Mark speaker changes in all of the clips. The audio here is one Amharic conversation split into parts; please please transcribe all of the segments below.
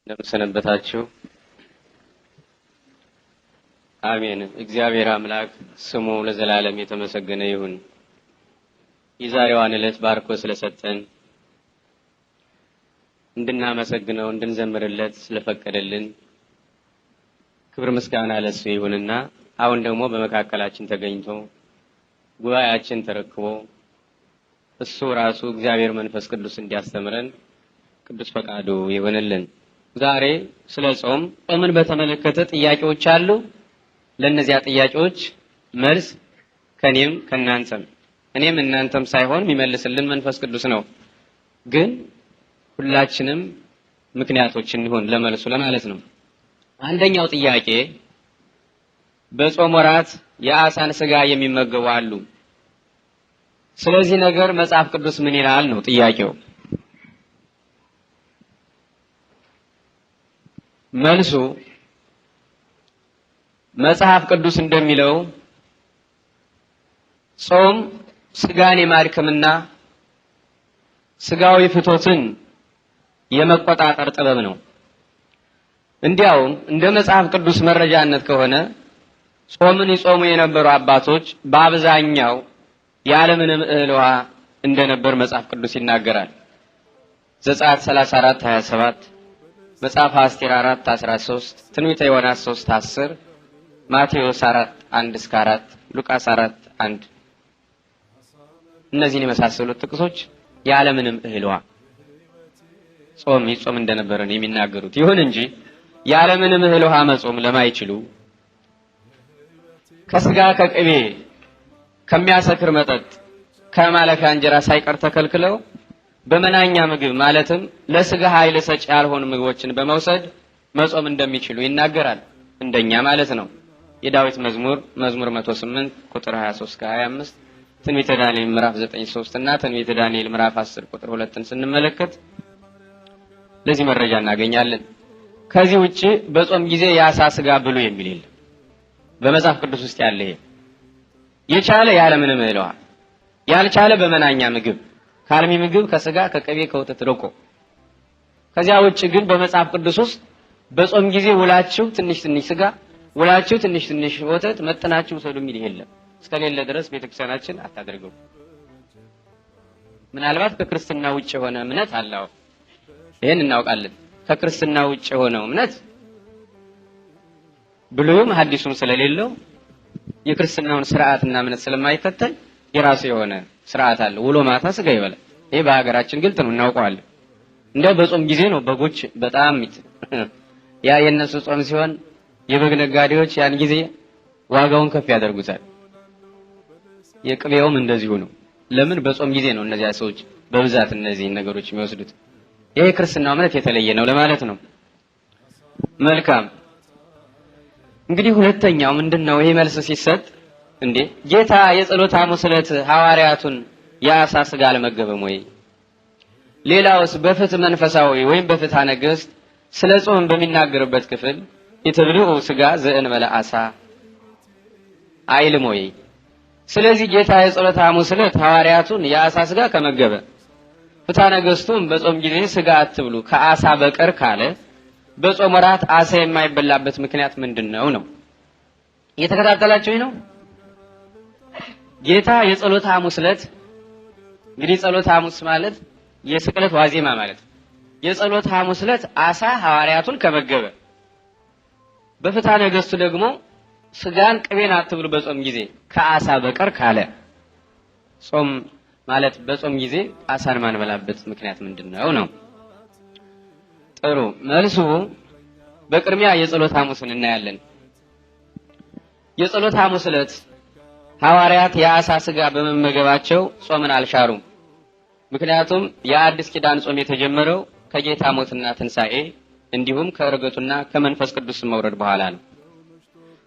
Speaker 1: እንደምሰነበታችሁ። አሜን። እግዚአብሔር አምላክ ስሙ ለዘላለም የተመሰገነ ይሁን። የዛሬዋን ዕለት ባርኮ ስለሰጠን እንድናመሰግነው እንድንዘምርለት ስለፈቀደልን ክብር ምስጋና ለሱ ይሁንና አሁን ደግሞ በመካከላችን ተገኝቶ ጉባኤያችን ተረክቦ እሱ ራሱ እግዚአብሔር መንፈስ ቅዱስ እንዲያስተምረን ቅዱስ ፈቃዱ ይሁንልን። ዛሬ ስለ ጾምን በተመለከተ ጥያቄዎች አሉ። ለነዚያ ጥያቄዎች መልስ ከኔም ከናንተም እኔም እናንተም ሳይሆን የሚመልስልን መንፈስ ቅዱስ ነው። ግን ሁላችንም ምክንያቶች እንሆን ለመልሱ ለማለት ነው። አንደኛው ጥያቄ በጾም ወራት የአሳን ስጋ የሚመገቡ አሉ። ስለዚህ ነገር መጽሐፍ ቅዱስ ምን ይላል ነው ጥያቄው። መልሱ መጽሐፍ ቅዱስ እንደሚለው ጾም ስጋን የማድከምና ስጋዊ ፍቶትን የመቆጣጠር ጥበብ ነው። እንዲያውም እንደ መጽሐፍ ቅዱስ መረጃነት ከሆነ ጾምን ይጾሙ የነበሩ አባቶች በአብዛኛው ያለምንም እህል ውሃ እንደነበር መጽሐፍ ቅዱስ ይናገራል። ዘጸአት 34:27 መጽሐፈ አስቴር 4:13 ትንቢተ ዮናስ 3:10 ማቴዎስ 4:1-4 ሉቃስ 4:1 እነዚህን የመሳሰሉት ጥቅሶች ያለምንም እህል ውሃ ጾም ይጾም እንደነበረ ነው የሚናገሩት። ይሁን እንጂ ያለምንም እህል ውሃ መጾም ለማይችሉ ከስጋ ከቅቤ ከሚያሰክር መጠጥ ከማለፊያ እንጀራ ሳይቀር ተከልክለው በመናኛ ምግብ ማለትም ለስጋ ኃይል ሰጪ ያልሆኑ ምግቦችን በመውሰድ መጾም እንደሚችሉ ይናገራል። እንደኛ ማለት ነው። የዳዊት መዝሙር 108 ቁጥር 23-25 ትንቢተ ዳንኤል ምዕራፍ 9:3 እና ትንቢተ ዳንኤል ምዕራፍ 10 ቁጥር 2ን ስንመለከት ለዚህ መረጃ እናገኛለን። ከዚህ ውጪ በጾም ጊዜ የአሳ ስጋ ብሉ የሚል የለም በመጽሐፍ ቅዱስ ውስጥ ያለ። ይሄ የቻለ ያለምንም እህል ውሃ ያልቻለ በመናኛ ምግብ ከአልሚ ምግብ ከስጋ ከቅቤ ከወተት ርቆ። ከዚያ ውጪ ግን በመጽሐፍ ቅዱስ ውስጥ በጾም ጊዜ ውላችሁ ትንሽ ትንሽ ስጋ ውላችሁ ትንሽ ትንሽ ወተት መጥናችሁ ውሰዱ የሚል የለም። እስከሌለ ድረስ ቤተክርስቲያናችን አታደርገው። ምናልባት ከክርስትና ውጭ የሆነ እምነት አለው፣ ይሄን እናውቃለን። ከክርስትና ውጭ የሆነው እምነት ብሉይም ሐዲሱም ስለሌለው የክርስትናውን ስርዓትና እምነት ስለማይከተል የራሱ የሆነ ስርዓት አለ። ውሎ ማታ ስጋ ይበላል። ይሄ በሀገራችን ግልጥ ነው፣ እናውቀዋለን። እንደው በጾም ጊዜ ነው በጎች በጣም ያ የነሱ ጾም ሲሆን የበግ ነጋዴዎች ያን ጊዜ ዋጋውን ከፍ ያደርጉታል። የቅቤውም እንደዚሁ ነው። ለምን? በጾም ጊዜ ነው እነዚያ ሰዎች በብዛት እነዚህ ነገሮች የሚወስዱት። ይሄ ክርስትናው እምነት የተለየ ነው ለማለት ነው። መልካም። እንግዲህ ሁለተኛው ምንድነው? ይሄ መልስ ሲሰጥ እንዴ ጌታ የጸሎተ ሐሙስ ዕለት ሐዋርያቱን የአሳ ስጋ አልመገበም ወይ? ሌላውስ በፍትሕ መንፈሳዊ ወይም በፍትሐ ነገሥት ስለ ጾም በሚናገርበት ክፍል የተብልዑ ስጋ ዘእንበለ አሳ አይልም ወይ? ስለዚህ ጌታ የጸሎተ ሐሙስ ዕለት ሐዋርያቱን የአሳ ስጋ ከመገበ ፍትሐ ነገሥቱም በጾም ጊዜ ስጋ አትብሉ ከአሳ በቀር ካለ በጾም ወራት አሳ የማይበላበት ምክንያት ምንድነው ነው? እየተከታተላችሁኝ ነው? ጌታ የጸሎተ ሐሙስ ዕለት እንግዲህ ጸሎተ ሐሙስ ማለት የስቅለት ዋዜማ ማለት ነው። የጸሎተ ሐሙስ ዕለት አሳ ሐዋርያቱን ከመገበ በፍትሐ ነገሥቱ ደግሞ ስጋን ቅቤን አትብሉ በጾም ጊዜ ከአሳ በቀር ካለ ጾም ማለት በጾም ጊዜ አሳን ማንበላበት ምክንያት ምንድነው ነው? ጥሩ መልሱ በቅድሚያ የጸሎተ ሐሙስን እናያለን። የጸሎተ ሐሙስ ዕለት ሐዋርያት የአሳ ስጋ በመመገባቸው ጾምን አልሻሩም። ምክንያቱም የአዲስ ኪዳን ጾም የተጀመረው ከጌታ ሞትና ትንሣኤ እንዲሁም ከዕርገቱና ከመንፈስ ቅዱስ መውረድ በኋላ ነው።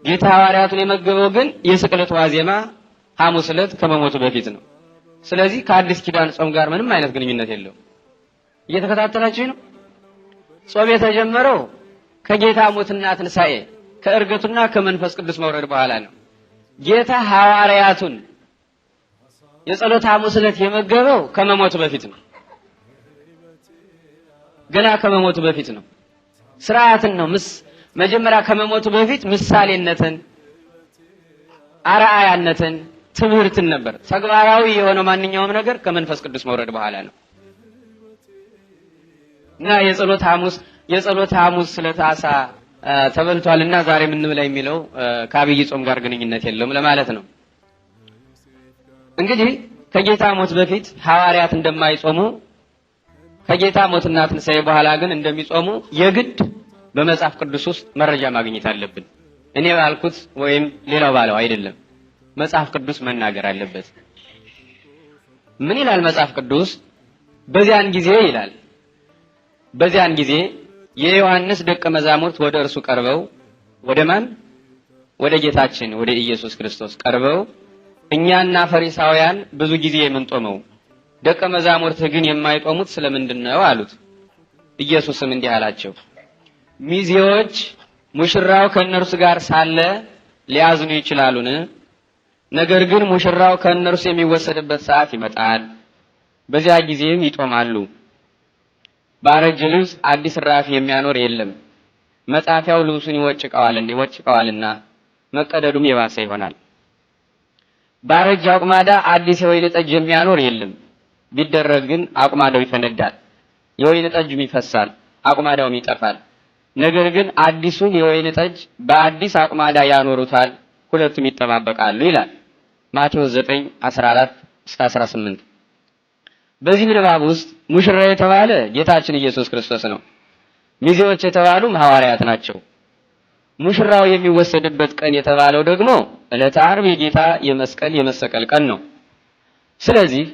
Speaker 1: ጌታ ሐዋርያቱን የመገበው ግን የስቅለት ዋዜማ ሐሙስ ዕለት ከመሞቱ በፊት ነው። ስለዚህ ከአዲስ ኪዳን ጾም ጋር ምንም አይነት ግንኙነት የለውም። እየተከታተላችሁ ነው? ጾም የተጀመረው ከጌታ ሞትና ትንሣኤ ከዕርገቱና ከመንፈስ ቅዱስ መውረድ በኋላ ነው። ጌታ ሐዋርያቱን የጸሎተ ሐሙስ ዕለት የመገበው ከመሞቱ በፊት ነው። ገና ከመሞቱ በፊት ነው። ስርዓትን ነው። መጀመሪያ ከመሞቱ በፊት ምሳሌነትን፣ አርአያነትን፣ ትምህርትን ነበር። ተግባራዊ የሆነው ማንኛውም ነገር ከመንፈስ ቅዱስ መውረድ በኋላ ነው እና የጸሎት ሐሙስ ስለታሳ ተበልቷልና ዛሬ ምን ብላ የሚለው ከአብይ ጾም ጋር ግንኙነት የለውም ለማለት ነው። እንግዲህ ከጌታ ሞት በፊት ሐዋርያት እንደማይጾሙ ከጌታ ሞትና ትንሣኤ በኋላ ግን እንደሚጾሙ የግድ በመጽሐፍ ቅዱስ ውስጥ መረጃ ማግኘት አለብን። እኔ ባልኩት ወይም ሌላው ባለው አይደለም፣ መጽሐፍ ቅዱስ መናገር አለበት። ምን ይላል መጽሐፍ ቅዱስ? በዚያን ጊዜ ይላል፣ በዚያን ጊዜ የዮሐንስ ደቀ መዛሙርት ወደ እርሱ ቀርበው ወደ ማን? ወደ ጌታችን ወደ ኢየሱስ ክርስቶስ ቀርበው እኛና ፈሪሳውያን ብዙ ጊዜ የምንጾመው ደቀ መዛሙርት ግን የማይጾሙት ስለምንድን ነው አሉት። ኢየሱስም እንዲህ አላቸው፣ ሚዜዎች ሙሽራው ከእነርሱ ጋር ሳለ ሊያዝኑ ይችላሉን? ነገር ግን ሙሽራው ከእነርሱ የሚወሰድበት ሰዓት ይመጣል፣ በዚያ ጊዜም ይጾማሉ። ባረጀ ልብስ አዲስ ራፊ የሚያኖር የለም፣ መጻፊያው ልብሱን ይወጭቀዋልና መቀደዱም የባሰ ይሆናል። ባረጀ አቁማዳ አዲስ የወይን ጠጅ የሚያኖር የለም፣ ቢደረግ ግን አቁማዳው ይፈነዳል፣ የወይን ጠጁም ይፈሳል፣ አቁማዳውም ይጠፋል። ነገር ግን አዲሱን የወይን ጠጅ በአዲስ አቁማዳ ያኖሩታል፣ ሁለቱም ይጠባበቃሉ ይላል ማቴዎስ 9:14-18። በዚህ ንባብ ውስጥ ሙሽራ የተባለ ጌታችን ኢየሱስ ክርስቶስ ነው። ሚዜዎች የተባሉ ሐዋርያት ናቸው። ሙሽራው የሚወሰድበት ቀን የተባለው ደግሞ ዕለተ ዓርብ የጌታ የመሰቀል ቀን ነው። ስለዚህ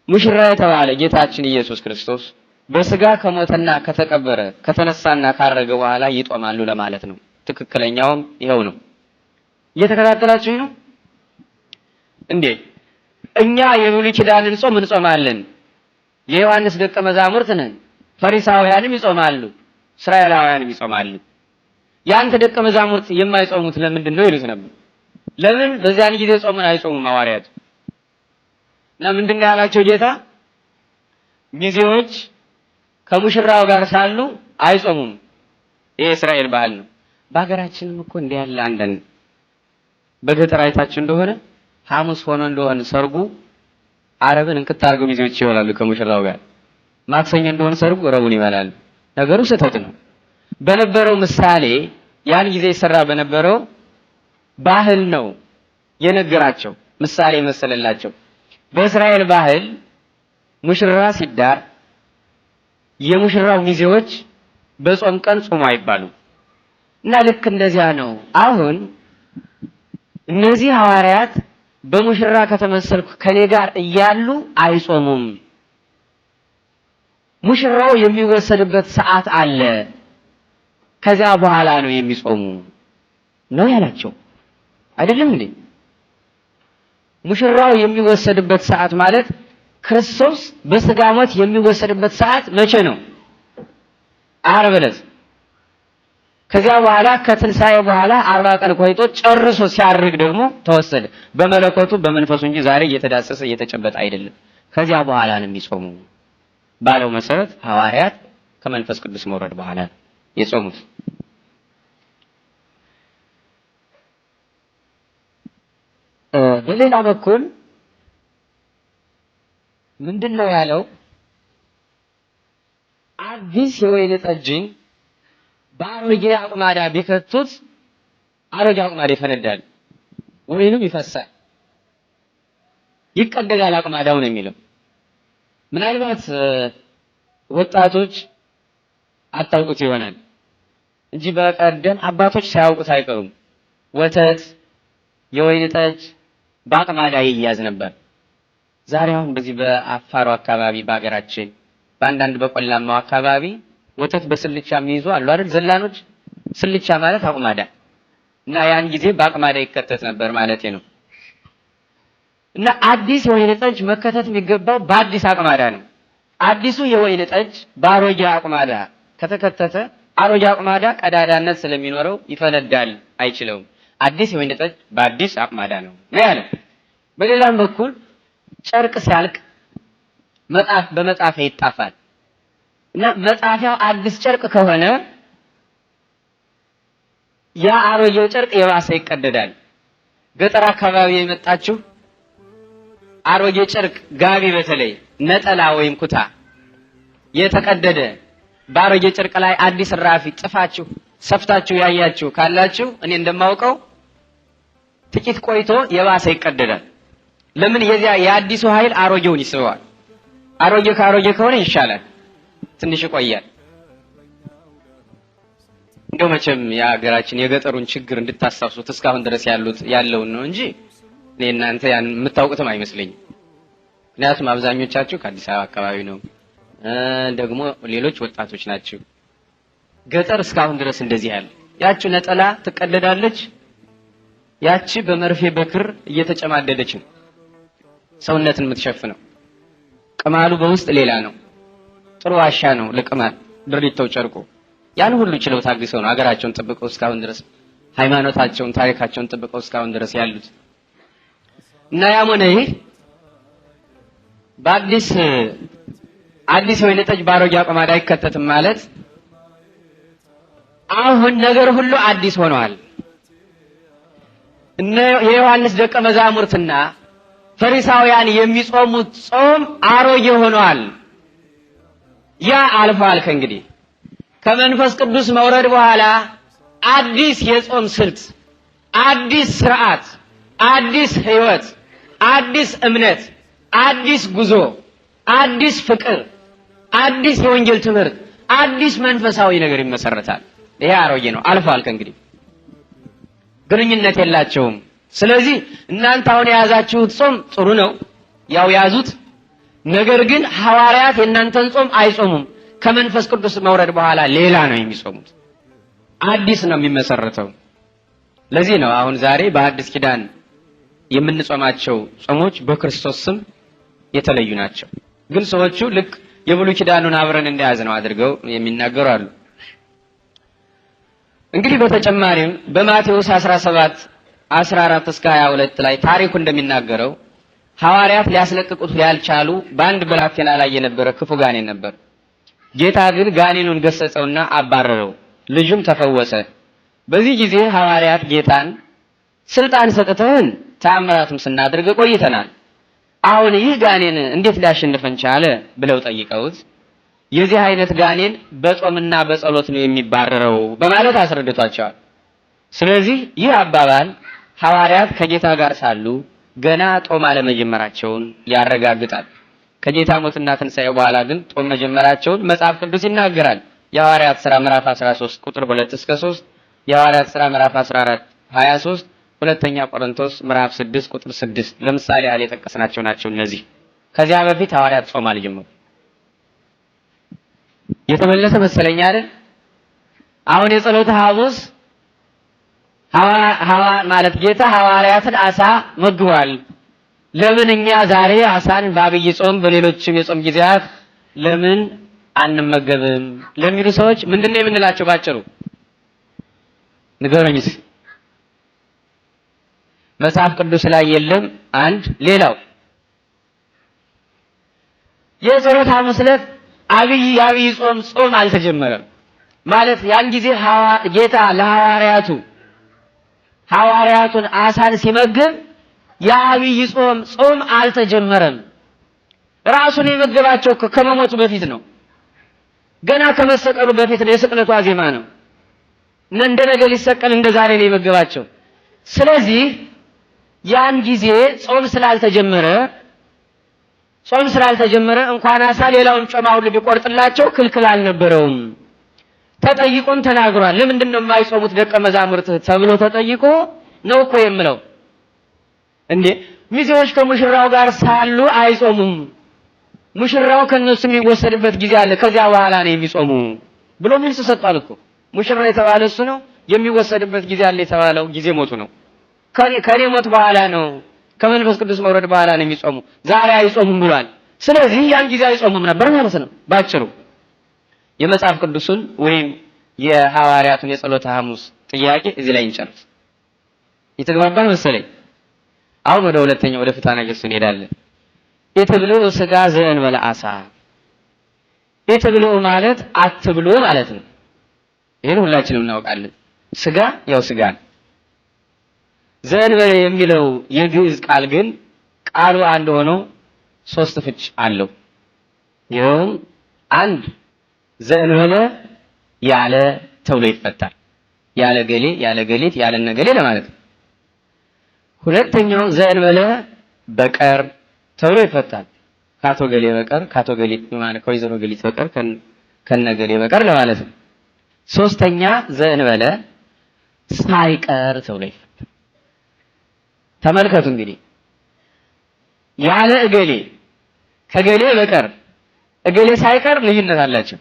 Speaker 1: ሙሽራ የተባለ ጌታችን ኢየሱስ ክርስቶስ በስጋ ከሞተና ከተቀበረ ከተነሳና ካረገ በኋላ ይጦማሉ ለማለት ነው። ትክክለኛውም ይኸው ነው። እየተከታተላችሁ ነው እንዴ? እኛ የብሉይ ኪዳንን ጾም እንጾማለን። የዮሐንስ ደቀ መዛሙርት ነን። ፈሪሳውያንም ይጾማሉ፣ እስራኤላውያንም ይጾማሉ። ያንተ ደቀ መዛሙርት የማይጾሙት ለምንድን ነው ይሉት ነበር። ለምን በዚያን ጊዜ ጾምን አይጾሙም ሐዋርያት? ለምንድን ነው ያላቸው ጌታ? ሚዜዎች ከሙሽራው ጋር ሳሉ አይጾሙም። ይሄ እስራኤል ባህል ነው። በሀገራችንም እኮ እንዲህ ያለ አንዳንድ በገጠር አይታችሁ እንደሆነ ሐሙስ ሆኖ እንደሆነ ሰርጉ ዓርብን እንክት አድርገው ሚዜዎች ይሆናሉ ከሙሽራው ጋር። ማክሰኞ እንደሆነ ሰርጉ ረቡዕን ይበላሉ። ነገሩ ስህተት ነው። በነበረው ምሳሌ ያን ጊዜ ይሰራ በነበረው ባህል ነው የነገራቸው፣ ምሳሌ መሰለላቸው። በእስራኤል ባህል ሙሽራ ሲዳር የሙሽራው ሚዜዎች በጾም ቀን ጾሙ አይባሉ እና ልክ እንደዚያ ነው። አሁን እነዚህ ሐዋርያት በሙሽራ ከተመሰልኩ ከኔ ጋር እያሉ አይጾሙም። ሙሽራው የሚወሰድበት ሰዓት አለ፣ ከዚያ በኋላ ነው የሚጾሙ ነው ያላቸው። አይደለም እንዴ? ሙሽራው የሚወሰድበት ሰዓት ማለት ክርስቶስ በስጋ ሞት የሚወሰድበት ሰዓት መቼ ነው? ዓርብ ዕለት። ከዚያ በኋላ ከትንሣኤ በኋላ 40 ቀን ቆይቶ ጨርሶ ሲያርግ ደግሞ ተወሰደ። በመለኮቱ በመንፈሱ እንጂ ዛሬ እየተዳሰሰ እየተጨበጠ አይደለም። ከዚያ በኋላ ነው የሚጾሙ ባለው መሰረት ሐዋርያት ከመንፈስ ቅዱስ መውረድ በኋላ የጾሙት። በሌላ በኩል ምንድነው ያለው? አዲስ የወይን ጠጅን በአሮጌ አቁማዳ ቢከቱት አሮጌ አቁማዳ ይፈነዳል፣ ወይንም ይፈሳል፣ ይቀደዳል አቁማዳው ነው የሚለው። ምናልባት ወጣቶች አታውቁት ይሆናል እንጂ በቀደም አባቶች ሳያውቁት አይቀሩም። ወተት፣ የወይን ጠጅ በአቁማዳ ይያዝ ነበር። ዛሬ አሁን በዚህ በአፋሩ አካባቢ በአገራችን በአንዳንድ በቆላማው አካባቢ ወተት በስልቻ የሚይዙ አሉ አይደል? ዘላኖች። ስልቻ ማለት አቁማዳ እና ያን ጊዜ በአቁማዳ ይከተት ነበር ማለት ነው። እና አዲስ የወይን ጠጅ መከተት የሚገባው በአዲስ አቁማዳ ነው። አዲሱ የወይን ጠጅ በአሮጌ አቁማዳ ከተከተተ አሮጌ አቁማዳ ቀዳዳነት ስለሚኖረው ይፈነዳል፣ አይችለውም። አዲስ የወይን ጠጅ በአዲስ አቁማዳ ነው ያለ። በሌላም በኩል ጨርቅ ሲያልቅ በመጻፊያ ይጣፋል እና መጻፊያው አዲስ ጨርቅ ከሆነ ያ አሮጌው ጨርቅ የባሰ ይቀደዳል። ገጠር አካባቢ የመጣችሁ አሮጌ ጨርቅ ጋቢ፣ በተለይ ነጠላ ወይም ኩታ የተቀደደ በአሮጌ ጨርቅ ላይ አዲስ ራፊ ጽፋችሁ ሰፍታችሁ ያያችሁ ካላችሁ እኔ እንደማውቀው ጥቂት ቆይቶ የባሰ ይቀደዳል። ለምን? የዚያ የአዲሱ ኃይል አሮጌውን ይስበዋል። አሮጌ ከአሮጌ ከሆነ ይሻላል፣ ትንሽ ይቆያል። እንደው መቼም የሀገራችን የገጠሩን ችግር እንድታሳሱት እስካሁን ድረስ ያለውን ነው እንጂ እኔ እናንተ ያን የምታውቁትም አይመስለኝም። ምክንያቱም አብዛኞቻችሁ ከአዲስ አበባ አካባቢ ነው፣ ደግሞ ሌሎች ወጣቶች ናቸው። ገጠር እስካሁን ድረስ እንደዚህ ያለ ያቺ ነጠላ ትቀደዳለች። ያቺ በመርፌ በክር እየተጨማደደች ነው ሰውነትን የምትሸፍነው። ቅማሉ በውስጥ ሌላ ነው። ጥሩ ዋሻ ነው ለቅማል ድሪቶው ጨርቁ። ያን ሁሉ ችለው ታግሰው ነው ሀገራቸውን ጠብቀው እስካሁን ድረስ ሃይማኖታቸውን፣ ታሪካቸውን ጠብቀው እስካሁን ድረስ ያሉት እና ያም ሆነ ይህ አዲስ ወይን ጠጅ ባሮጌ አቁማዳ አይከተትም ማለት አሁን ነገር ሁሉ አዲስ ሆኗል። እነ የዮሐንስ ደቀ መዛሙርትና ፈሪሳውያን የሚጾሙት ጾም አሮጌ ሆኗል። ያ አልፏል። ከእንግዲህ ከመንፈስ ቅዱስ መውረድ በኋላ አዲስ የጾም ስልት፣ አዲስ ስርዓት፣ አዲስ ህይወት፣ አዲስ እምነት፣ አዲስ ጉዞ፣ አዲስ ፍቅር፣ አዲስ የወንጌል ትምህርት፣ አዲስ መንፈሳዊ ነገር ይመሰረታል። ይሄ አሮጌ ነው፣ አልፏል። ከእንግዲህ ግንኙነት የላቸውም። ስለዚህ እናንተ አሁን የያዛችሁት ጾም ጥሩ ነው፣ ያው ያዙት። ነገር ግን ሐዋርያት የእናንተን ጾም አይጾሙም። ከመንፈስ ቅዱስ መውረድ በኋላ ሌላ ነው የሚጾሙት፣ አዲስ ነው የሚመሰረተው። ለዚህ ነው አሁን ዛሬ በአዲስ ኪዳን የምንጾማቸው ጾሞች በክርስቶስ ስም የተለዩ ናቸው። ግን ሰዎቹ ልክ የብሉይ ኪዳኑን አብረን እንደያዝ ነው አድርገው የሚናገሩ አሉ። እንግዲህ በተጨማሪም በማቴዎስ 17:14 እስከ 22 ላይ ታሪኩ እንደሚናገረው ሐዋርያት ሊያስለቅቁት ያልቻሉ በአንድ ብላቴና ላይ የነበረ ክፉ ጋኔን ነበር። ጌታ ግን ጋኔኑን ገሰጸውና አባረረው፣ ልጁም ተፈወሰ። በዚህ ጊዜ ሐዋርያት ጌታን ስልጣን ሰጥተን ተአምራትም ስናደርግ ቆይተናል፣ አሁን ይህ ጋኔን እንዴት ሊያሸንፈን ቻለ ብለው ጠይቀውት የዚህ አይነት ጋኔን በጾምና በጸሎት ነው የሚባረረው በማለት አስረድቷቸዋል። ስለዚህ ይህ አባባል ሐዋርያት ከጌታ ጋር ሳሉ ገና ጾም አለመጀመራቸውን ያረጋግጣል። ከጌታ ሞትና ትንሣኤ በኋላ ግን ጾም መጀመራቸውን መጽሐፍ ቅዱስ ይናገራል። የሐዋርያት ሥራ ምዕራፍ 13 ቁጥር 2 እስከ 3፣ የሐዋርያት ሥራ ምዕራፍ 14 23፣ ሁለተኛ ቆሮንቶስ ምዕራፍ 6 ቁጥር 6 ለምሳሌ ያህል የጠቀስናቸው ናቸው እነዚህ። ከዚያ በፊት ሐዋርያት ጾም አልጀመሩ። የተመለሰ መሰለኝ አይደል? አሁን የጸሎተ ሐሙስ ማለት ጌታ ሐዋርያትን አሳ መግቧል። ለምን እኛ ዛሬ አሳን በአብይ ጾም በሌሎችም የጾም ጊዜያት ለምን አንመገብም ለሚሉ ሰዎች ምንድነው የምንላቸው? ባጭሩ ንገሩኝስ። መጽሐፍ ቅዱስ ላይ የለም። አንድ ሌላው የጸሎተ ሐሙስ ዕለት አብይ ጾም አልተጀመረም ማለት ያን ጊዜ ጌታ ሐዋርያቱን አሳን ሲመግብ የአብይ ጾም አልተጀመረም። ራሱን የመገባቸው ከመሞቱ በፊት ነው። ገና ከመሰቀሉ በፊት ነው። የስቅለቱ ዋዜማ ነው። እንደ ነገ ሊሰቀል እንደ ዛሬ ነው የመገባቸው። ስለዚህ ያን ጊዜ ጾም ስላልተጀመረ እንኳን አሳ ሌላውን ጮማ ሁሉ ቢቆርጥላቸው ክልክል አልነበረውም። ተጠይቆም ተናግሯል። ለምንድን ነው የማይጾሙት ደቀ መዛሙርት ተብሎ ተጠይቆ ነው እኮ የምለው። እንዴ ሚዜዎች ከሙሽራው ጋር ሳሉ አይጾሙም፣ ሙሽራው ከነሱ የሚወሰድበት ጊዜ አለ፣ ከዚያ በኋላ ነው የሚጾሙ ብሎ መልስ ሰጥቷል እኮ። ሙሽራ የተባለ እሱ ነው፣ የሚወሰድበት ጊዜ አለ የተባለው ጊዜ ሞቱ ነው። ከኔ ሞት በኋላ ነው፣ ከመንፈስ ቅዱስ መውረድ በኋላ ነው የሚጾሙ፣ ዛሬ አይጾሙም ብሏል። ስለዚህ ያን ጊዜ አይጾሙም ነበር ማለት ነው ባጭሩ። የመጽሐፍ ቅዱስን ወይም የሐዋርያቱን የጸሎተ ሐሙስ ጥያቄ እዚህ ላይ እንጨርስ። የተግባባን መሰለኝ። አሁን ወደ ሁለተኛው ወደ ፍትሐ ነገሥት እንሄዳለን። ኢትብልዑ ሥጋ ዘእንበለ ዓሣ። ኢትብልዑ ማለት አትብሉ ማለት ነው። ይሄን ሁላችንም እናውቃለን። ስጋ ያው ስጋ ነው። ዘእንበለ የሚለው የግዕዝ ቃል ግን ቃሉ አንድ ሆኖ ሶስት ፍች አለው። ይኸውም አንድ ዘእንበለ ያለ ተብሎ ይፈታል። ያለ ገሌ፣ ያለ ገሌት፣ ያለ ነገሌ ለማለት ነው። ሁለተኛው ዘእንበለ በቀር ተብሎ ይፈታል። ካቶ ገሌ በቀር፣ ካቶ ገሌት ማለት ከወይዘሮ ገሌት በቀር ከነገሌ በቀር ለማለት ነው። ሶስተኛ ዘእንበለ ሳይቀር ተብሎ ይፈታል። ተመልከቱ እንግዲህ ያለ እገሌ ከገሌ በቀር እገሌ ሳይቀር ልዩነት አላቸው።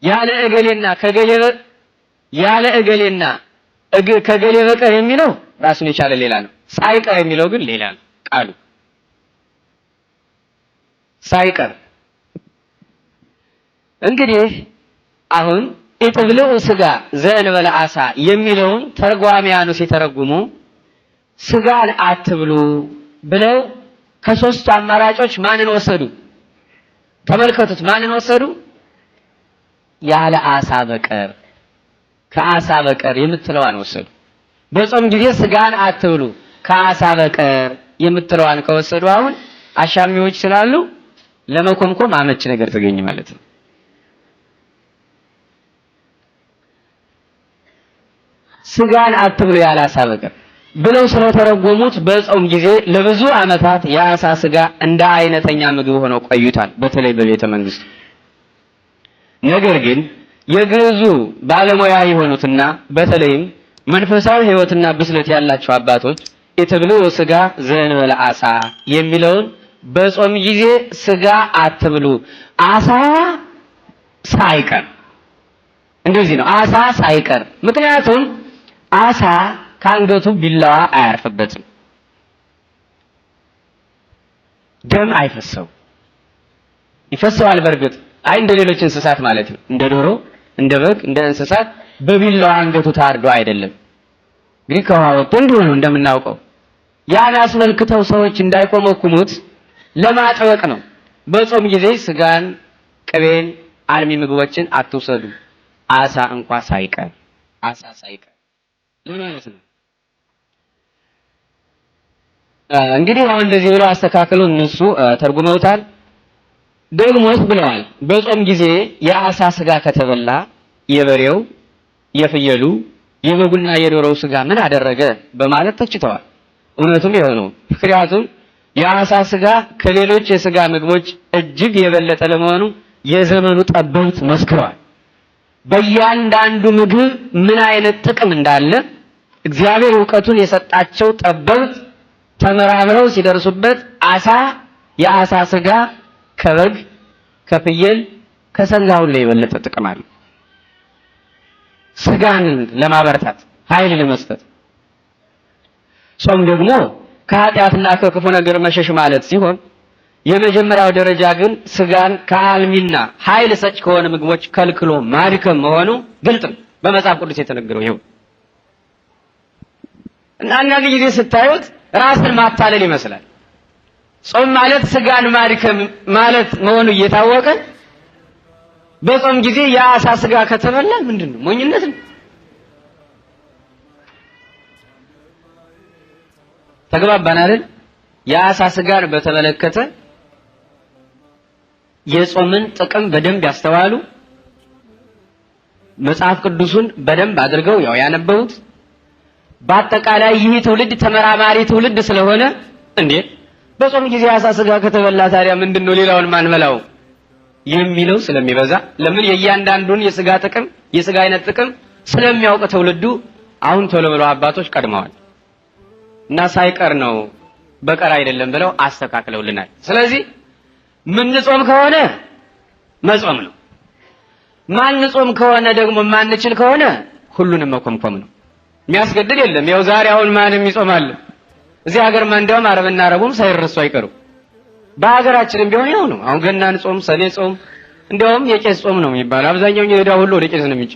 Speaker 1: ያለ እገሌና ከገሌ ያለ እገሌና ከገሌ በቀር የሚለው ራሱን የቻለ ሌላ ነው። ሳይቀር የሚለው ግን ሌላ ነው። ቃሉ ሳይቀር እንግዲህ አሁን ኢትብልዑ ሥጋ ዘእንበለ ዓሣ የሚለውን ተርጓሚያኑ ሲተረጉሙ ስጋን አትብሉ ብለው ከሶስቱ አማራጮች ማንን ወሰዱ? ተመልከቱት። ማንን ወሰዱ? ያለ ዓሣ በቀር ከዓሣ በቀር የምትለዋን ወሰዱ። በጾም ጊዜ ስጋን አትብሉ ከዓሣ በቀር የምትለዋን ከወሰዱ አሁን አሻሚዎች ስላሉ ለመኮምኮም አመች ነገር ተገኘ ማለት ነው። ስጋን አትብሉ ያለ ዓሣ በቀር ብለው ስለተረጎሙት በጾም ጊዜ ለብዙ ዓመታት የዓሣ ስጋ እንደ አይነተኛ ምግብ ሆኖ ቆይቷል፣ በተለይ በቤተ መንግስት። ነገር ግን የግዕዙ ባለሙያ የሆኑትና በተለይም መንፈሳዊ ሕይወትና ብስለት ያላቸው አባቶች ኢትብልዑ ሥጋ ዘእንበለ ዓሣ የሚለውን በጾም ጊዜ ስጋ አትብሉ ዓሣ ሳይቀር፣ እንደዚህ ነው ዓሣ ሳይቀር። ምክንያቱም ዓሣ ከአንገቱ ቢላዋ አያርፍበትም፣ ደም አይፈሰው። ይፈሰዋል በእርግጥ እንደ ሌሎች እንስሳት ማለት ነው። እንደ ዶሮ፣ እንደ በግ፣ እንደ እንስሳት በቢላዋ አንገቱ ታርዶ አይደለም። እንግዲህ ከውሃ ወጥቶ እንዲሁ ነው እንደምናውቀው። ያን አስመልክተው ሰዎች እንዳይቆመኩሙት ለማጥበቅ ነው። በጾም ጊዜ ስጋን፣ ቅቤን፣ አልሚ ምግቦችን አትውሰዱ ዓሣ እንኳ ሳይቀር፣ ዓሣ ሳይቀር ለማለት ነው። እንግዲህ አሁን እንደዚህ ብለው አስተካክለው እነሱ ተርጉመውታል። ደግሞስ ብለዋል በጾም ጊዜ የዓሣ ስጋ ከተበላ የበሬው፣ የፍየሉ፣ የበጉና የዶሮው ስጋ ምን አደረገ በማለት ተችተዋል። እውነቱም ይሄ ነው። ምክንያቱም የዓሣ ስጋ ከሌሎች የስጋ ምግቦች እጅግ የበለጠ ለመሆኑ የዘመኑ ጠበብት መስክረዋል። በእያንዳንዱ ምግብ ምን አይነት ጥቅም እንዳለ እግዚአብሔር ዕውቀቱን የሰጣቸው ጠበብት ተመራምረው ሲደርሱበት የዓሣ ስጋ ከበግ፣ ከፍየል፣ ከሰንጋ ሁሉ የበለጠ ጥቅም አለው። ስጋን ለማበርታት ኃይል ለመስጠት። ጾም ደግሞ ከኃጢአትና ከክፉ ነገር መሸሽ ማለት ሲሆን የመጀመሪያው ደረጃ ግን ስጋን ከአልሚና ኃይል ሰጭ ከሆነ ምግቦች ከልክሎ ማድከም መሆኑ ግልጥ ነው። በመጽሐፍ ቅዱስ የተነገረው ይኸው እና አንዳንድ ጊዜ ስታዩት ራስን ማታለል ይመስላል። ጾም ማለት ስጋን ማድከም ማለት መሆኑ እየታወቀ በጾም ጊዜ የዓሣ ስጋ ከተበላ ምንድነው? ሞኝነት ነው። ተግባባን አይደል? የዓሣ ስጋን በተመለከተ የጾምን ጥቅም በደንብ ያስተዋሉ መጽሐፍ ቅዱስን በደንብ አድርገው ያነበቡት በአጠቃላይ ይህ ትውልድ ተመራማሪ ትውልድ ስለሆነ እንዴ በጾም ጊዜ የዓሣ ስጋ ከተበላ ታዲያ ምንድነው ሌላውን ማንበላው የሚለው ስለሚበዛ ለምን የእያንዳንዱን የስጋ ጥቅም የስጋ አይነት ጥቅም ስለሚያውቅ ትውልዱ አሁን ቶሎ ብለው አባቶች ቀድመዋል እና ሳይቀር ነው በቀር አይደለም ብለው አስተካክለውልናል። ስለዚህ ምን ጾም ከሆነ መጾም ነው፣ ማን ጾም ከሆነ ደግሞ ማንችል ከሆነ ሁሉንም መኮምኮም ነው። የሚያስገድድ የለም። ያው ዛሬ አሁን ማንም ይጾማል። እዚህ ሀገር እንደውም አረብና አረቡም ሳይረሱ አይቀሩም። በሀገራችንም ቢሆን ያው ነው። አሁን ገናን ጾም፣ ሰኔ ጾም እንደውም የቄስ ጾም ነው የሚባለው። አብዛኛው የሄዳ ሁሉ ወደ ቄስ ነው የሚጭ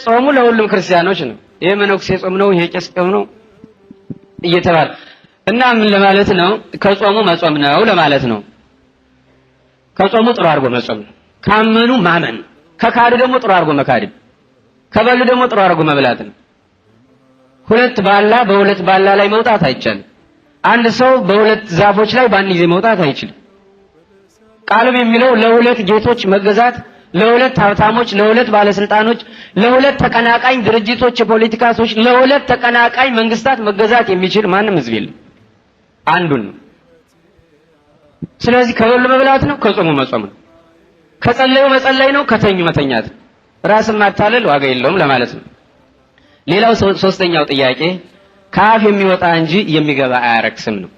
Speaker 1: ጾሙ ለሁሉም ክርስቲያኖች ነው። ይሄ መነኩሴ ጾም ነው፣ ይሄ ቄስ ጾም ነው እየተባለ እና ምን ለማለት ነው? ከጾሙ መጾም ነው ለማለት ነው። ከጾሙ ጥሩ አድርጎ መጾም ነው። ካመኑ ማመን፣ ከካዱ ደግሞ ጥሩ አድርጎ መካድ። ከበሉ ደግሞ ጥሩ አድርጎ መብላት ነው። ሁለት ባላ በሁለት ባላ ላይ መውጣት አይቻልም። አንድ ሰው በሁለት ዛፎች ላይ በአንድ ጊዜ መውጣት አይችልም። ቃሉም የሚለው ለሁለት ጌቶች መገዛት፣ ለሁለት ሀብታሞች፣ ለሁለት ባለስልጣኖች፣ ለሁለት ተቀናቃኝ ድርጅቶች፣ የፖለቲካ ሰዎች፣ ለሁለት ተቀናቃኝ መንግስታት መገዛት የሚችል ማንም ህዝብ የለም። አንዱን ነው። ስለዚህ ከበሉ መብላት ነው፣ ከጾሙ መጾም ነው፣ ከጸለዩ መጸለይ ነው፣ ከተኙ መተኛት ነው። ራስን ማታለል ዋጋ የለውም ለማለት ነው። ሌላው ሶስተኛው ጥያቄ ከአፍ የሚወጣ እንጂ የሚገባ አያረክስም ነው።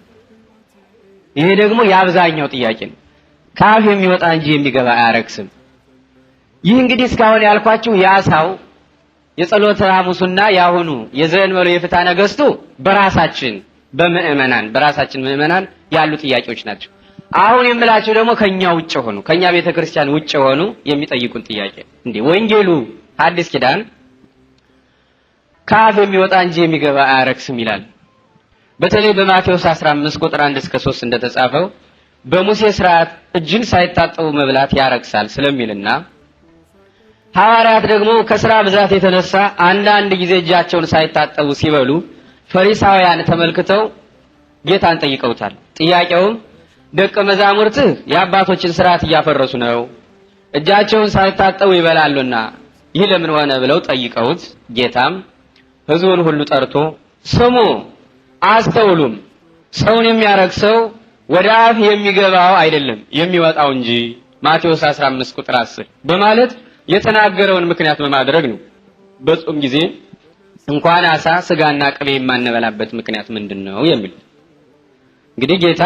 Speaker 1: ይሄ ደግሞ የአብዛኛው ጥያቄ ነው። ከአፍ የሚወጣ እንጂ የሚገባ አያረክስም። ይህ እንግዲህ እስካሁን ያልኳችሁ የአሳው የጸሎተ ሐሙሱና ያሁኑ የዘእንበሉ የፍትሐ ነገሥቱ በራሳችን ምዕመናን ያሉ ጥያቄዎች ናቸው። አሁን የምላችሁ ደግሞ ከኛ ውጭ ሆኑ ከኛ ቤተክርስቲያን ውጭ ሆኑ የሚጠይቁን ጥያቄ እንዴ ወንጌሉ ሐዲስ ኪዳን ከአፍ የሚወጣ እንጂ የሚገባ አያረክስም ይላል። በተለይ በማቴዎስ 15 ቁጥር 1 እስከ 3 እንደተጻፈው በሙሴ ሥርዓት እጅን ሳይታጠቡ መብላት ያረክሳል ስለሚልና ሐዋርያት ደግሞ ከሥራ ብዛት የተነሳ አንዳንድ ጊዜ እጃቸውን ሳይታጠቡ ሲበሉ ፈሪሳውያን ተመልክተው ጌታን ጠይቀውታል። ጥያቄውም ደቀ መዛሙርትህ የአባቶችን ሥርዓት እያፈረሱ ነው፣ እጃቸውን ሳይታጠቡ ይበላሉና ይህ ለምን ሆነ ብለው ጠይቀውት ጌታም ሕዝቡን ሁሉ ጠርቶ ስሙ አስተውሉም፣ ሰውን የሚያረክሰው ወደ አፍ የሚገባው አይደለም የሚወጣው እንጂ ማቴዎስ 15 ቁጥር 10 በማለት የተናገረውን ምክንያት በማድረግ ነው። በጾም ጊዜ እንኳን አሳ ስጋና ቅቤ የማንበላበት ምክንያት ምንድነው የሚል እንግዲህ ጌታ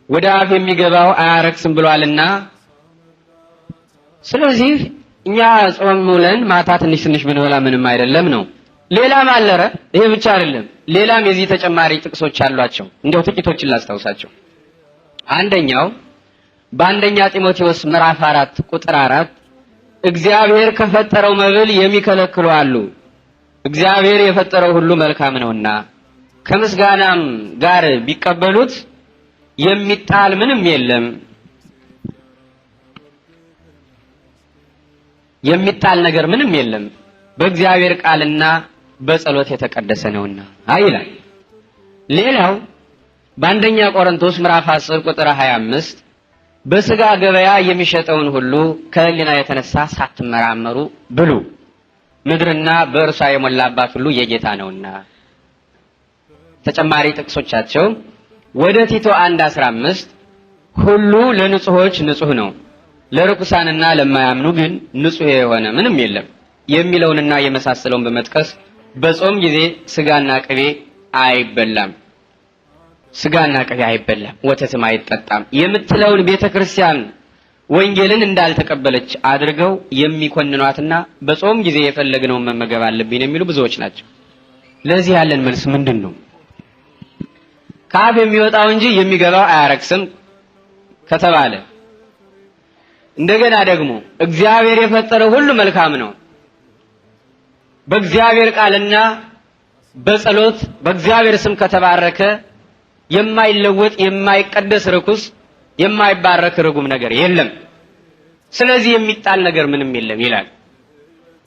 Speaker 1: ወደ አፍ የሚገባው አያረክስም ብሏልና ስለዚህ እኛ ጾም ውለን ማታ ትንሽ ብንበላ ምንም አይደለም ነው። ሌላም አለረ ይሄ ብቻ አይደለም። ሌላም የዚህ ተጨማሪ ጥቅሶች አሏቸው። እንደው ጥቂቶችን ላስታውሳቸው። አንደኛው በአንደኛ ጢሞቴዎስ ምዕራፍ 4 ቁጥር 4 እግዚአብሔር ከፈጠረው መብል የሚከለክሉ አሉ፣ እግዚአብሔር የፈጠረው ሁሉ መልካም ነውና ከምስጋናም ጋር ቢቀበሉት የሚጣል ምንም የለም፣ የሚጣል ነገር ምንም የለም፣ በእግዚአብሔር ቃልና በጸሎት የተቀደሰ ነውና አይላል። ሌላው በአንደኛ ቆሮንቶስ ምዕራፍ 10 ቁጥር 25 በስጋ ገበያ የሚሸጠውን ሁሉ ከሕሊና የተነሳ ሳትመራመሩ ብሉ፣ ምድርና በእርሷ የሞላባት ሁሉ የጌታ ነውና። ተጨማሪ ጥቅሶቻቸው ወደ ቲቶ 1:15 ሁሉ ለንጹሖች ንጹሕ ነው፣ ለርኩሳንና ለማያምኑ ግን ንጹሕ የሆነ ምንም የለም የሚለውንና የመሳሰለውን በመጥቀስ በጾም ጊዜ ስጋና ቅቤ አይበላም፣ ወተትም አይጠጣም የምትለውን ቤተክርስቲያን ወንጌልን እንዳልተቀበለች አድርገው የሚኮንኗትና በጾም ጊዜ የፈለግነውን መመገብ አለብን የሚሉ ብዙዎች ናቸው። ለዚህ ያለን መልስ ምንድነው? ከአፍ የሚወጣው እንጂ የሚገባው አያረክስም ከተባለ እንደገና ደግሞ እግዚአብሔር የፈጠረው ሁሉ መልካም ነው፣ በእግዚአብሔር ቃልና በጸሎት በእግዚአብሔር ስም ከተባረከ የማይለወጥ የማይቀደስ ርኩስ የማይባረክ ርጉም ነገር የለም፣ ስለዚህ የሚጣል ነገር ምንም የለም ይላል።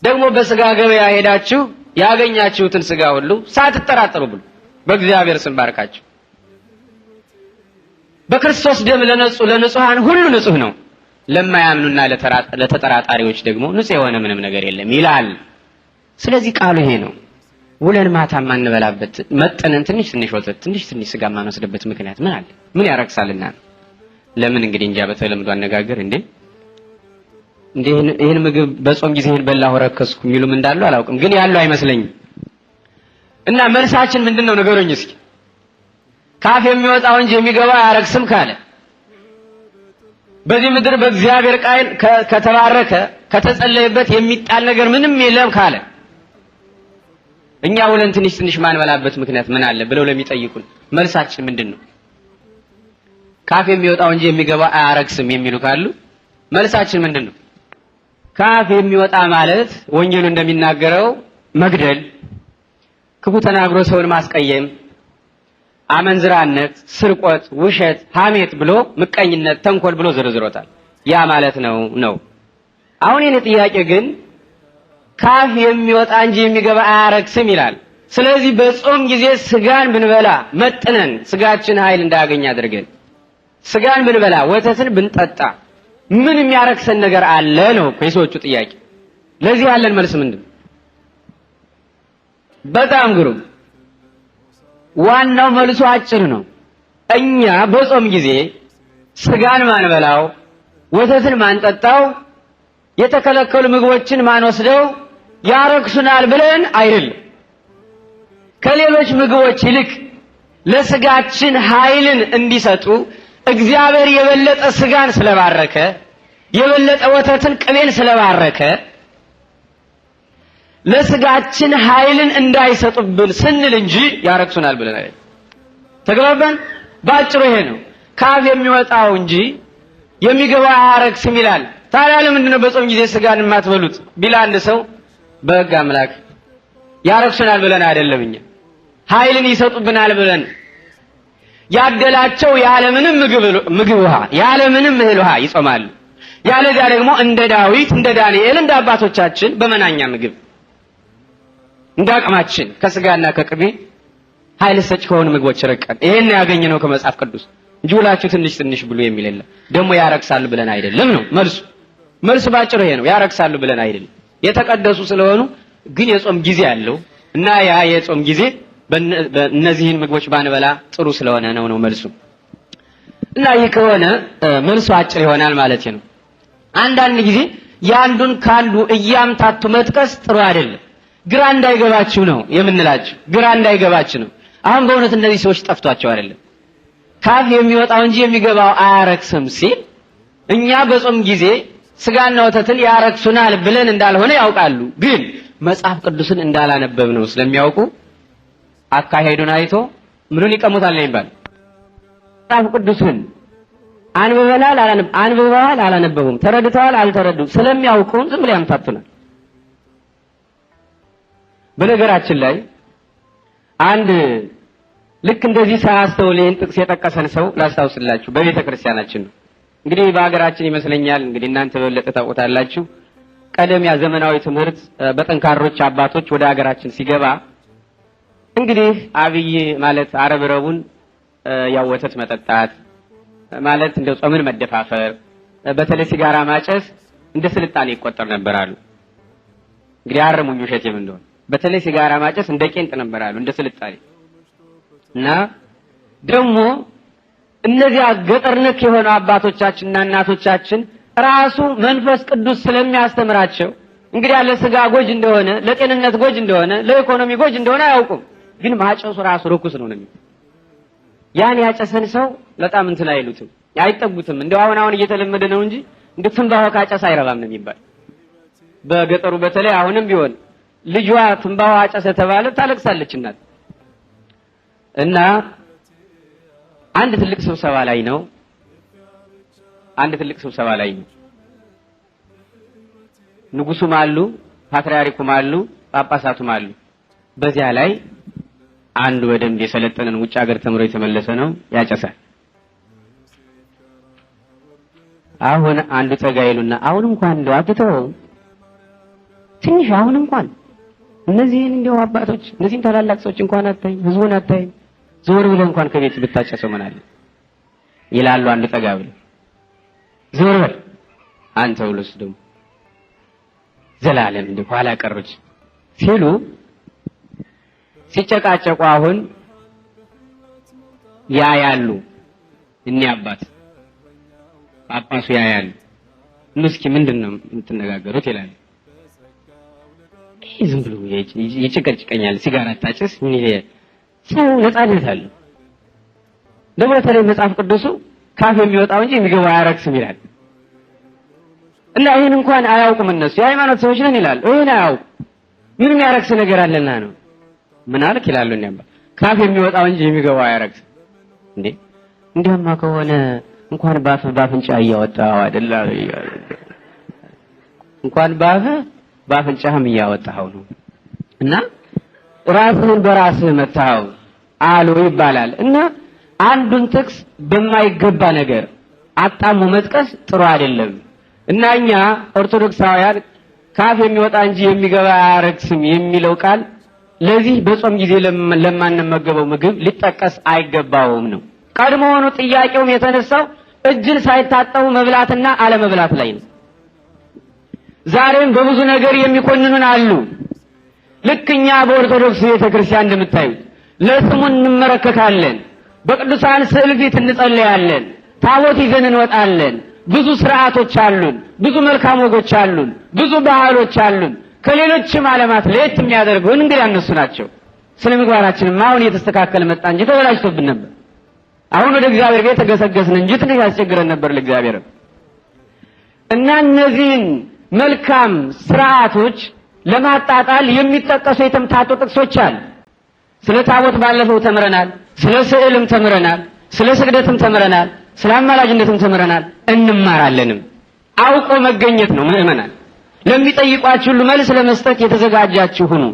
Speaker 1: ደግሞ በስጋ ገበያ ሄዳችሁ ያገኛችሁትን ስጋ ሁሉ ሳትጠራጠሩ ብሉ፣ በእግዚአብሔር ስም ባርካችሁ። በክርስቶስ ደም ለንጹሃን ሁሉ ንጹህ ነው፣ ለማያምኑና ለተጠራጣሪዎች ደግሞ ንጹህ የሆነ ምንም ነገር የለም ይላል። ስለዚህ ቃሉ ይሄ ነው። ውለን ማታ ማንበላበት መጠነን ትንሽ ወተት ትንሽ ስጋ ማንወስድበት ምክንያት ምን አለ? ምን ያረክሳልና? ለምን እንግዲህ እንጃ በተለምዶ አነጋገር እንዴ ይሄን ምግብ በጾም ጊዜ ይሄን በላሁ ረከስኩ የሚሉም እንዳሉ አላውቅም፣ ግን ያለው አይመስለኝም። እና መልሳችን ምንድነው ንገሩኝ እስኪ። ካፍ የሚወጣው እንጂ የሚገባው አያረክስም ካለ በዚህ ምድር በእግዚአብሔር ቃል ከተባረከ ከተጸለየበት የሚጣል ነገር ምንም የለም ካለ እኛ ውለን ትንሽ ማንበላበት ምክንያት ምን አለ ብለው ለሚጠይቁን መልሳችን ምንድነው? ካፍ የሚወጣው እንጂ የሚገባው አያረክስም የሚሉ ካሉ መልሳችን ምንድነው? ካፍ የሚወጣ ማለት ወንጌሉ እንደሚናገረው መግደል፣ ክፉ ተናግሮ ሰውን ማስቀየም፣ አመንዝራነት፣ ስርቆት፣ ውሸት፣ ሐሜት ብሎ ምቀኝነት፣ ተንኮል ብሎ ዘርዝሮታል። ያ ማለት ነው። አሁን የኔ ጥያቄ ግን ካፍ የሚወጣ እንጂ የሚገባ አያረክስም ይላል። ስለዚህ በጾም ጊዜ ስጋን ብንበላ መጥነን ስጋችን ኃይል እንዳያገኝ አድርገን ስጋን ብንበላ ወተትን ብንጠጣ ምን የሚያረክሰን ነገር አለ ነው የሰዎቹ ጥያቄ። ለዚህ ያለን መልስ ምንድን? በጣም ግሩም። ዋናው መልሱ አጭር ነው። እኛ በጾም ጊዜ ስጋን ማንበላው ወተትን ማንጠጣው የተከለከሉ ምግቦችን ማንወስደው ያረክሱናል ብለን አይደለም። ከሌሎች ምግቦች ይልቅ ለስጋችን ኃይልን እንዲሰጡ እግዚአብሔር የበለጠ ስጋን ስለባረከ የበለጠ ወተትን ቅቤን ስለባረከ ለስጋችን ኃይልን እንዳይሰጡብን ስንል እንጂ ያረክሱናል ብለን አይደለም። ተግባባን? ባጭሩ ይሄ ነው። ካፍ የሚወጣው እንጂ የሚገባው አያረክስም ይላል። ታዲያ ለምንድን ነው በጾም ጊዜ ስጋን የማትበሉት ቢል አንድ ሰው በሕግ አምላክ ያረክሱናል ብለን አይደለም፣ እኛ ኃይልን ይሰጡብናል ብለን ያደላቸው ያለምንም ምግብ ውሃ ያለምንም እህል ውሃ ይጾማሉ። ያለዚያ ደግሞ እንደ ዳዊት እንደ ዳንኤል እንደ አባቶቻችን በመናኛ ምግብ እንደ አቅማችን ከስጋና ከቅቤ ኃይል ሰጭ ከሆኑ ምግቦች ረቀን ይሄን ያገኘነው ከመጽሐፍ ቅዱስ እንጂ ሁላችሁ ትንሽ ትንሽ ብሉ የሚል የለም። ደግሞ ያረክሳሉ ብለን አይደለም ነው መልሱ ባጭሩ ይሄ ነው። ያረክሳሉ ብለን አይደለም። የተቀደሱ ስለሆኑ ግን የጾም ጊዜ አለው እና ያ የጾም ጊዜ በእነዚህን ምግቦች ባንበላ ጥሩ ስለሆነ ነው መልሱ። እና ይህ ከሆነ መልሱ አጭር ይሆናል ማለት ነው። አንዳንድ ጊዜ ያንዱን ካንዱ እያምታቱ መጥቀስ ጥሩ አይደለም። ግራ እንዳይገባችሁ ነው የምንላችሁ። ግራ እንዳይገባችሁ ነው። አሁን በእውነት እነዚህ ሰዎች ጠፍቷቸው አይደለም። ካፍ የሚወጣው እንጂ የሚገባው አያረክስም ሲል እኛ በጾም ጊዜ ስጋና ወተትን ያረክሱናል ብለን እንዳልሆነ ያውቃሉ። ግን መጽሐፍ ቅዱስን እንዳላነበብ ነው ስለሚያውቁ አካሄዱን አይቶ ምኑን ይቀሙታል ነው ይባል። መጽሐፍ ቅዱስን አንብበዋል አላነበቡም፣ ተረድተዋል አልተረዱም ስለሚያውቁ ዝም ብለው ያምታቱናል። በነገራችን ላይ አንድ ልክ እንደዚህ ሳያስተውል ይህን ጥቅስ የጠቀሰን ሰው ላስታውስላችሁ። በቤተ ክርስቲያናችን ነው እንግዲህ በሀገራችን ይመስለኛል፣ እንግዲህ እናንተ በለጠ ታውቁታላችሁ። ቀደም ያ ዘመናዊ ትምህርት በጠንካሮች አባቶች ወደ ሀገራችን ሲገባ እንግዲህ አብይ ማለት ዓርብ ረቡዕን ያው ወተት መጠጣት ማለት እንደ ጾምን መደፋፈር፣ በተለይ ሲጋራ ማጨስ እንደ ስልጣኔ ይቆጠር ነበራሉ። እንግዲህ አረሙኝ ውሸቴም እንደሆነ በተለይ ሲጋራ ማጨስ እንደ ቄንጥ ነበራሉ፣ እንደ ስልጣኔ እና ደግሞ እነዚያ ገጠር ነክ የሆኑ አባቶቻችንና እናቶቻችን ራሱ መንፈስ ቅዱስ ስለሚያስተምራቸው እንግዲህ ያለ ስጋ ጎጅ እንደሆነ ለጤንነት ጎጅ እንደሆነ ለኢኮኖሚ ጎጅ እንደሆነ አያውቁም። ግን ማጨሱ ራሱ ርኩስ ነው ነው። ያን ያጨሰን ሰው በጣም እንትን አይሉትም፣ አይጠጉትም። እንደው አሁን እየተለመደ ነው እንጂ እንደ ትንባሆ ካጨሰ አይረባም ነው የሚባል። በገጠሩ በተለይ አሁንም ቢሆን ልጇ ትንባሆ አጨሰ ተባለ ታለቅሳለች እናት። እና አንድ ትልቅ ስብሰባ ላይ ነው ንጉሱም አሉ፣ ፓትርያርኩም አሉ፣ ጳጳሳቱም አሉ። በዚያ ላይ አንድ በደንብ የሰለጠነን ውጭ ሀገር ተምሮ የተመለሰ ነው ያጨሳል። አሁን አንዱ ተጋይሉና አሁን እንኳን እንደው አትተው ትንሽ አሁን እንኳን እነዚህን እንደው አባቶች እነዚህን ታላላቅ ሰዎች እንኳን አታይም፣ ህዝቡን አታይም፣ ዞር ብለህ እንኳን ከቤት ብታጨሰው ምን አለ ይላሉ። አንድ ጠጋ ብለው ዞር በል አንተ ብሎስ ደግሞ ዘላለም እንደ ኋላ ቀሮች ሲሉ ሲጨቃጨቁ አሁን ያያሉ እኒ አባት ጳጳሱ ያያሉ። እስኪ ምንድነው የምትነጋገሩት ይላል። ዝም ብሎ ይጭቀጭቀኛል፣ ሲጋራ ታጨስ ምን ይሄ ሰው ነፃነት አለው። ደግሞ ተለይ መጽሐፍ ቅዱሱ ካፍ የሚወጣው እንጂ የሚገባው አያረክስም ይላል። እና ይሄን እንኳን አያውቁም እነሱ የሃይማኖት ሰዎች ነን ይላል። ይሄን አያውቁ ምንም ያረክስ ነገር አለና ነው ምን አልክ ይላሉ። እንዴ ካፍ የሚወጣው እንጂ የሚገባው አያረክስ እንዴ? እንደማ ከሆነ እንኳን ባፍንጫ እያወጣው አይደል? እንኳን ባፍንጫህም እያወጣው ነው። እና ራስህን በራስህ መታው አሉ ይባላል። እና አንዱን ጥቅስ በማይገባ ነገር አጣሙ መጥቀስ ጥሩ አይደለም። እና እኛ ኦርቶዶክሳውያን ካፍ የሚወጣ እንጂ የሚገባ አያረክስም የሚለው ቃል ለዚህ በጾም ጊዜ ለማንመገበው ምግብ ሊጠቀስ አይገባውም ነው። ቀድሞውኑ ጥያቄውም የተነሳው እጅን ሳይታጠቡ መብላትና አለመብላት ላይ ነው። ዛሬም በብዙ ነገር የሚኮንኑን አሉ። ልክኛ በኦርቶዶክስ ቤተክርስቲያን እንደምታዩት ለስሙ እንመረከካለን፣ በቅዱሳን ስዕል ፊት እንጸልያለን፣ ታቦት ይዘን እንወጣለን። ብዙ ስርዓቶች አሉን፣ ብዙ መልካም ወጎች አሉን፣ ብዙ ባህሎች አሉን። ከሌሎችም ዓለማት ለየት የሚያደርጉን እንግዲህ እነሱ ናቸው። ስለ ምግባራችንም አሁን እየተስተካከለ መጣ እንጂ ተበላሽቶብን ነበር። አሁን ወደ እግዚአብሔር ቤት ተገሰገስን እንጂ ትንሽ ያስቸግረን ነበር ለእግዚአብሔር። እና እነዚህን መልካም ስርዓቶች ለማጣጣል የሚጠቀሱ የተምታቱ ጥቅሶች አሉ። ስለ ታቦት ባለፈው ተምረናል፣ ስለ ስዕልም ተምረናል፣ ስለ ስግደትም ተምረናል፣ ስለ አማላጅነትም ተምረናል፣ እንማራለንም። አውቆ መገኘት ነው ምእመናን። ለሚጠይቋችሁ ሁሉ መልስ ለመስጠት የተዘጋጃችሁ ሁኑ።